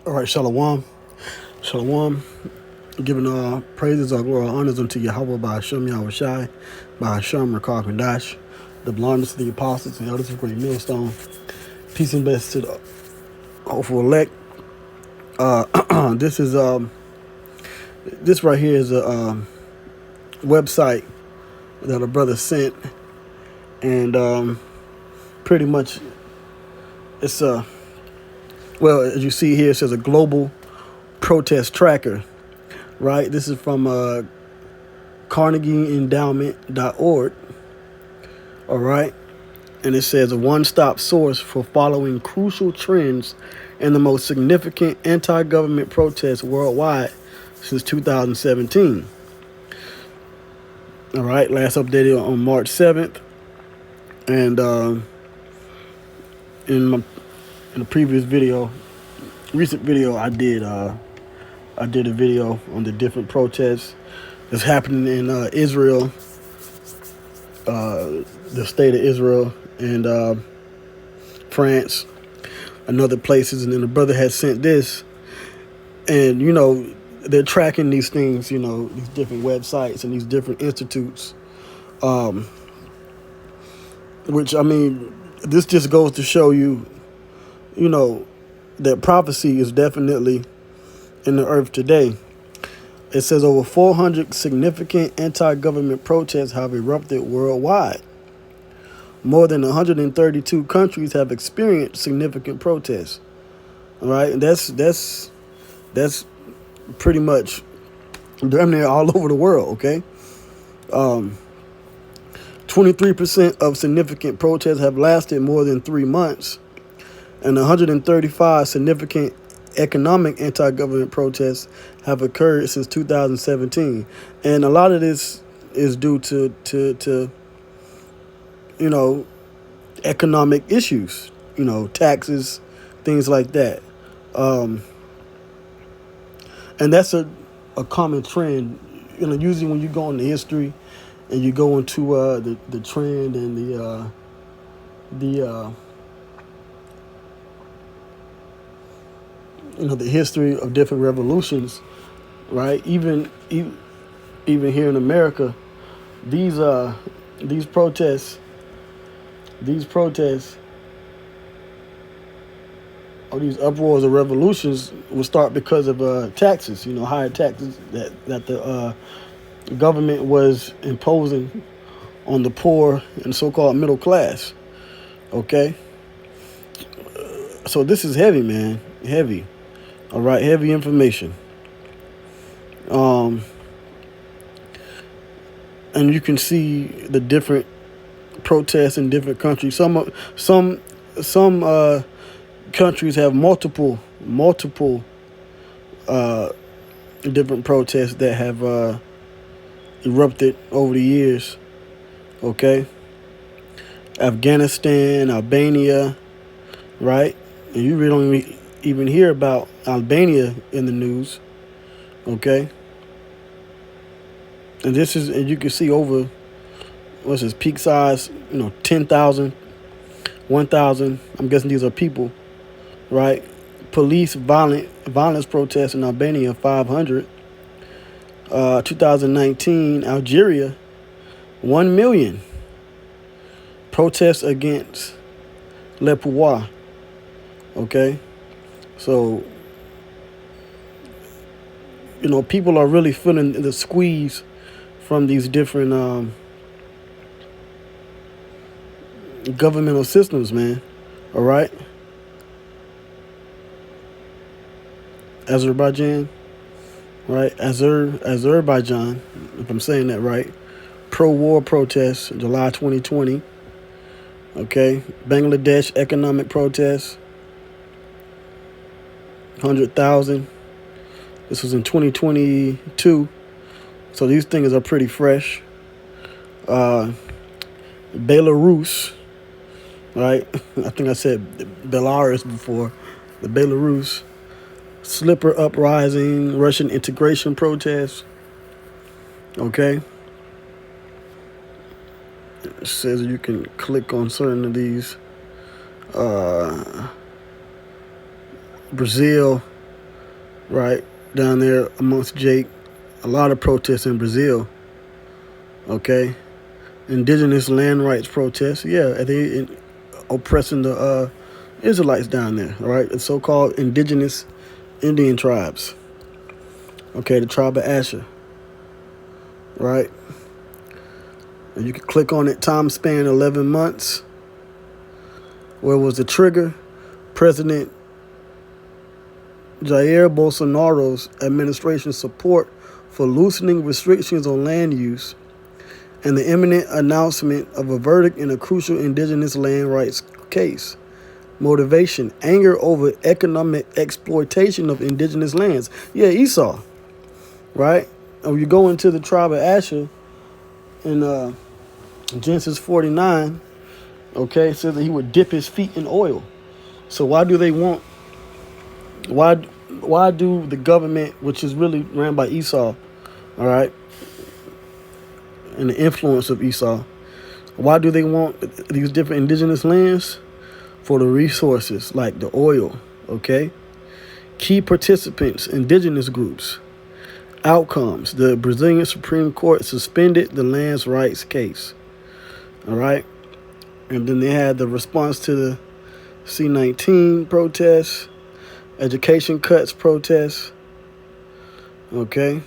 All right, Shalom. Shalom. Giving praises, all glory, honors unto Yahweh by Hashem Yahweh Shai, by Hashem Rakar Kadash, the blondest of the apostles and elders of great millstone. Peace and blessings to the hopeful elect. This is this right here is a website that a brother sent, and pretty much it's well, as you see here, it says a global protest tracker. Right, this is from CarnegieEndowment.org. All right, and it says a one-stop source for following crucial trends and the most significant anti-government protests worldwide since 2017. All right, last updated on March 7th, and in the previous video, recent video, I did a video on the different protests that's happening in Israel, the state of Israel, and France, and other places. And then the brother had sent this, and they're tracking these things, these different websites and these different institutes, which, I mean, this just goes to show you, that prophecy is definitely in the earth today. It says over 400 significant anti-government protests have erupted worldwide. More than 132 countries have experienced significant protests. All right, and that's pretty much damn near all over the world. Okay, 23% of significant protests have lasted more than 3 months, and 135 significant economic anti-government protests have occurred since 2017, and a lot of this is due to economic issues, taxes, things like that, and that's a common trend. Usually when you go into history and you go into the trend and the history of different revolutions, right? Even here in America, these protests, or these uproars or revolutions will start because of taxes, higher taxes that the government was imposing on the poor and so-called middle class. Okay, so this is heavy, man, heavy. All right, heavy information. And you can see the different protests in different countries. Some countries have multiple different protests that have erupted over the years. Okay, Afghanistan, Albania, right? And you really don't even hear about Albania in the news. Okay, and you can see over, what's this, peak size, 10,000, 1,000. I'm guessing these are people, right? Police violence protests in Albania, 500. 2019, Algeria, 1 million. Protests against Le Pouvoir. Okay, so people are really feeling the squeeze from these different governmental systems, man. All right, Azerbaijan, right? Azerbaijan, if I'm saying that right. Pro-war protests, July 2020. Okay, Bangladesh economic protests, 100,000. This was in 2022, so these things are pretty fresh. Belarus, right? I think I said Belarus before. The Belarus slipper uprising, Russian integration protests. Okay, it says you can click on certain of these. Brazil, right, down there amongst Jake. A lot of protests in Brazil, okay? Indigenous land rights protests, yeah, they oppressing the Israelites down there, all right? The so-called indigenous Indian tribes, okay, the tribe of Asher, right? And you can click on it, time span 11 months. Where was the trigger? President Jair Bolsonaro's administration's support for loosening restrictions on land use and the imminent announcement of a verdict in a crucial indigenous land rights case. Motivation, anger over economic exploitation of indigenous lands. Yeah, Esau, right? And you go into the tribe of Asher in Genesis 49, okay, it says that he would dip his feet in oil. So why do they want, why do the government, which is really ran by Esau, all right, and the influence of Esau, why do they want these different indigenous lands? For the resources like the oil, okay? Key participants, indigenous groups. Outcomes, the Brazilian Supreme Court suspended the lands rights case, all right? And then they had the response to the C-19 protests, education cuts protests, okay?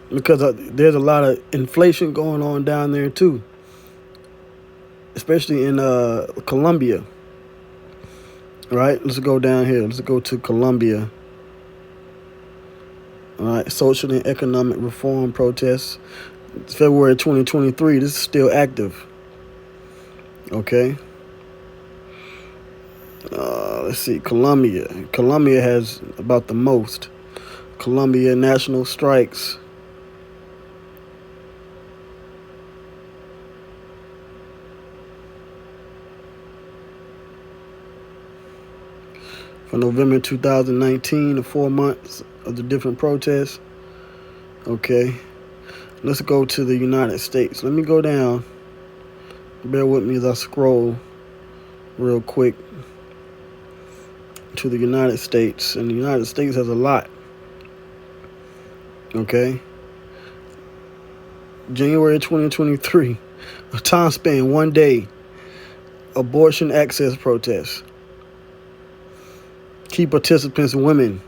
Because there's a lot of inflation going on down there too, especially in Colombia. All right, let's go down here. Let's go to Colombia. All right, social and economic reform protests. It's February 2023. This is still active. Okay. Let's see, Colombia. Colombia has about the most. Colombia national strikes. For November 2019, the 4 months of the different protests. Okay. Let's go to the United States. Let me go down. Bear with me as I scroll real quick to the United States. And the United States has a lot. Okay. January 2023. A time span, 1 day. Abortion access protests. Key participants, women.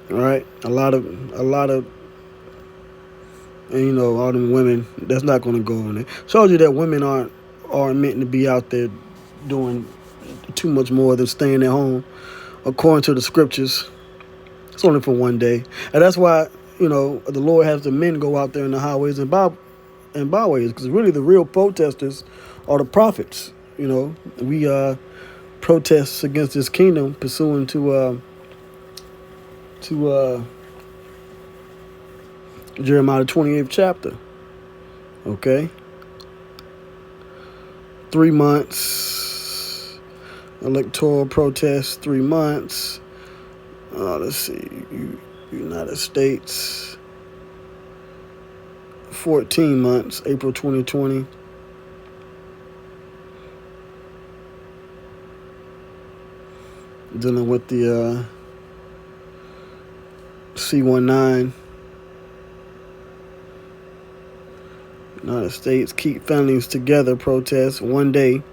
All right. A lot of, and you know, all them women, that's not going to go on there. Shows you that women aren't meant to be out there doing too much more than staying at home, according to the scriptures. It's only for 1 day. And that's why, you know, the Lord has the men go out there in the highways and byways, because really the real protesters are the prophets. You know, we protest against this kingdom pursuant to Jeremiah 28th chapter. Okay. 3 months. Electoral protest, 3 months. Let's see. United States. 14 months. April 2020. Dealing with the C-19. United States keep families together protest, 1 day.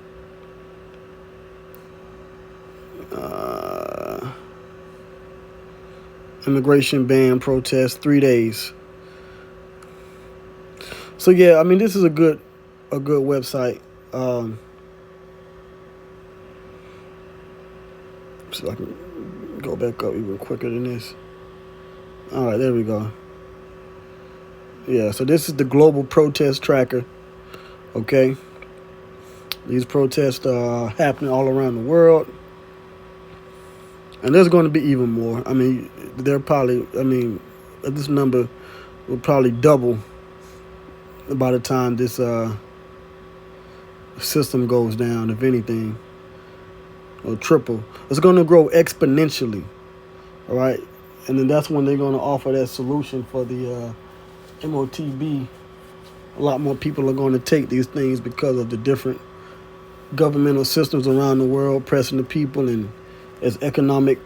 Immigration ban protest, 3 days. So yeah, I mean, this is a good website. So I can go back up even quicker than this. All right, there we go. Yeah, so this is the global protest tracker. Okay. These protests are happening all around the world. And there's going to be even more. I mean, this number will probably double by the time this system goes down, if anything, or triple. It's going to grow exponentially, all right? And then that's when they're going to offer that solution for the MOTB. A lot more people are going to take these things because of the different governmental systems around the world pressing the people and as economic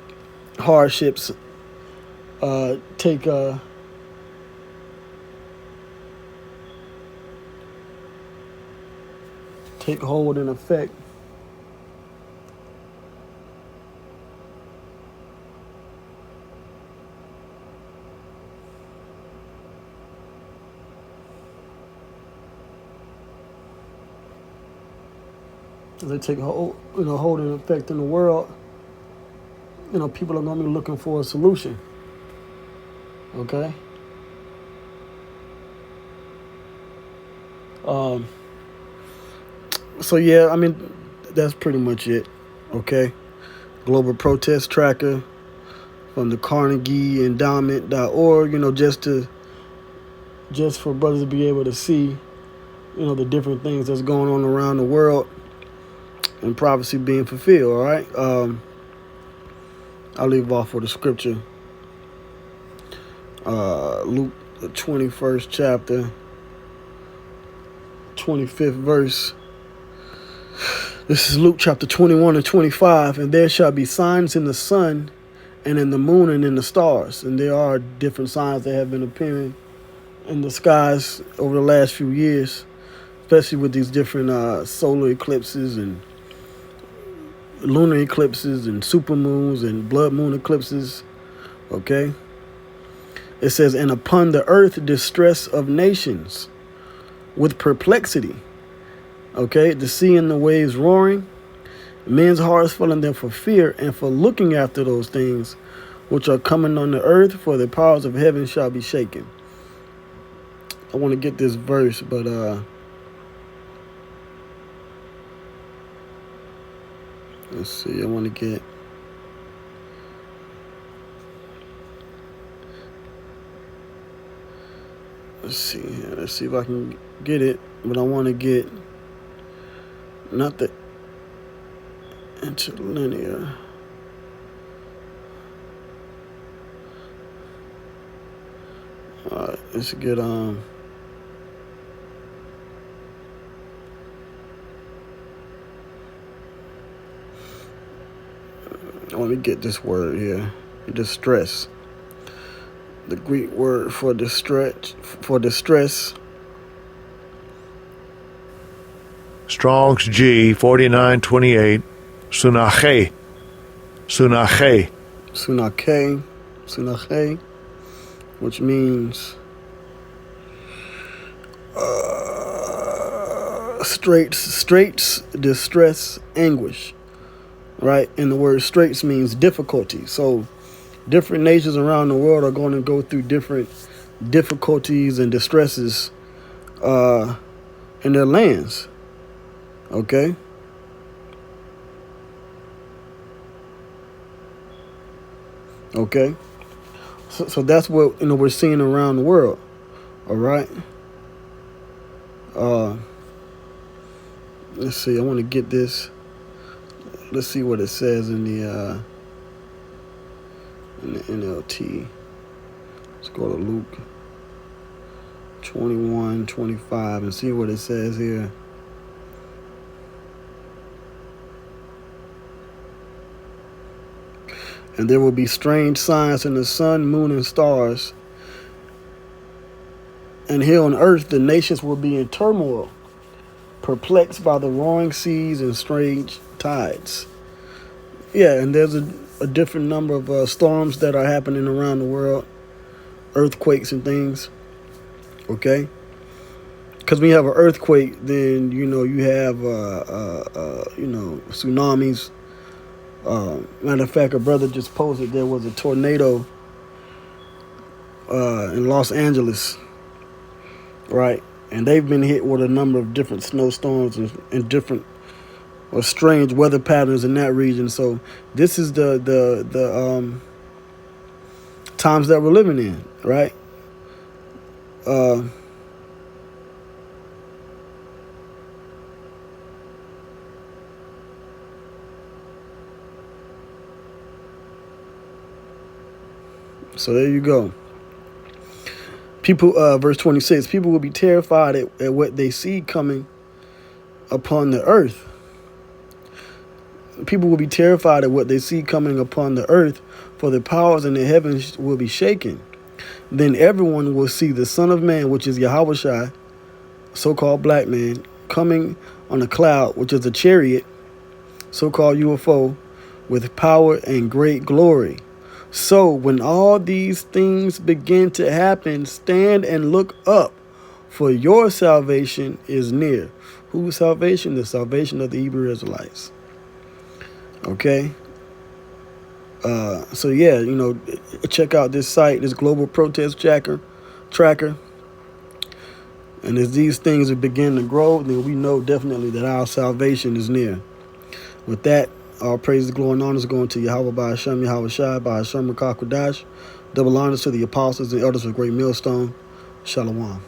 hardships take hold and effect. As they take hold, hold and effect in the world, people are going to be looking for a solution. Okay. So yeah, I mean, that's pretty much it. Okay. Global Protest Tracker from the Carnegie Endowment.org. Just for brothers to be able to see, the different things that's going on around the world and prophecy being fulfilled. All right. I'll leave off with the scripture. Luke, the 21st chapter, 25th verse. This is Luke chapter 21 and 25. And there shall be signs in the sun and in the moon and in the stars. And there are different signs that have been appearing in the skies over the last few years, especially with these different solar eclipses and lunar eclipses and supermoons and blood moon eclipses. Okay. It says, and upon the earth distress of nations with perplexity. Okay, the sea and the waves roaring, men's hearts falling there for fear and for looking after those things which are coming on the earth, for the powers of heaven shall be shaken. I want to get this verse, but let's see. I want to get. Let's see here. Let's see if I can get it, but I want to get not the interlinear. All right, let's get I want to get this word here, distress. The Greek word for distress. Strong's G 4928. Sunache. Sunache, which means straits, distress, anguish. Right? And the word straits means difficulty. So different nations around the world are going to go through different difficulties and distresses in their lands. Okay? Okay? So that's what we're seeing around the world. All right? Let's see. I want to get this. Let's see what it says in the NLT. Let's go to Luke 21:25 and see what it says here. And there will be strange signs in the sun, moon, and stars. And here on earth, the nations will be in turmoil, perplexed by the roaring seas and strange tides. Yeah, and there's a different number of storms that are happening around the world, earthquakes and things. Okay? Because when you have an earthquake, then, you have, tsunamis. Matter of fact, a brother just posted there was a tornado in Los Angeles, right? And they've been hit with a number of different snowstorms and different or strange weather patterns in that region. So this is the times that we're living in, right? So there you go. People, verse 26, people will be terrified at what they see coming upon the earth. People will be terrified at what they see coming upon the earth, for the powers in the heavens will be shaken. Then everyone will see the Son of Man, which is Yahushua, so-called black man, coming on a cloud, which is a chariot, so-called UFO, with power and great glory. So when all these things begin to happen, stand and look up, for your salvation is near. Whose salvation? The salvation of the Hebrew Israelites. Okay? So yeah, check out this site, this global protest tracker. And as these things begin to grow, then we know definitely that our salvation is near. With that, all praises, glory, and honors going to Yahweh by Hashem, Yahweh Shai, by Hashem, Rakakwadash. Double honors to the apostles and elders of Great Millstone. Shalom.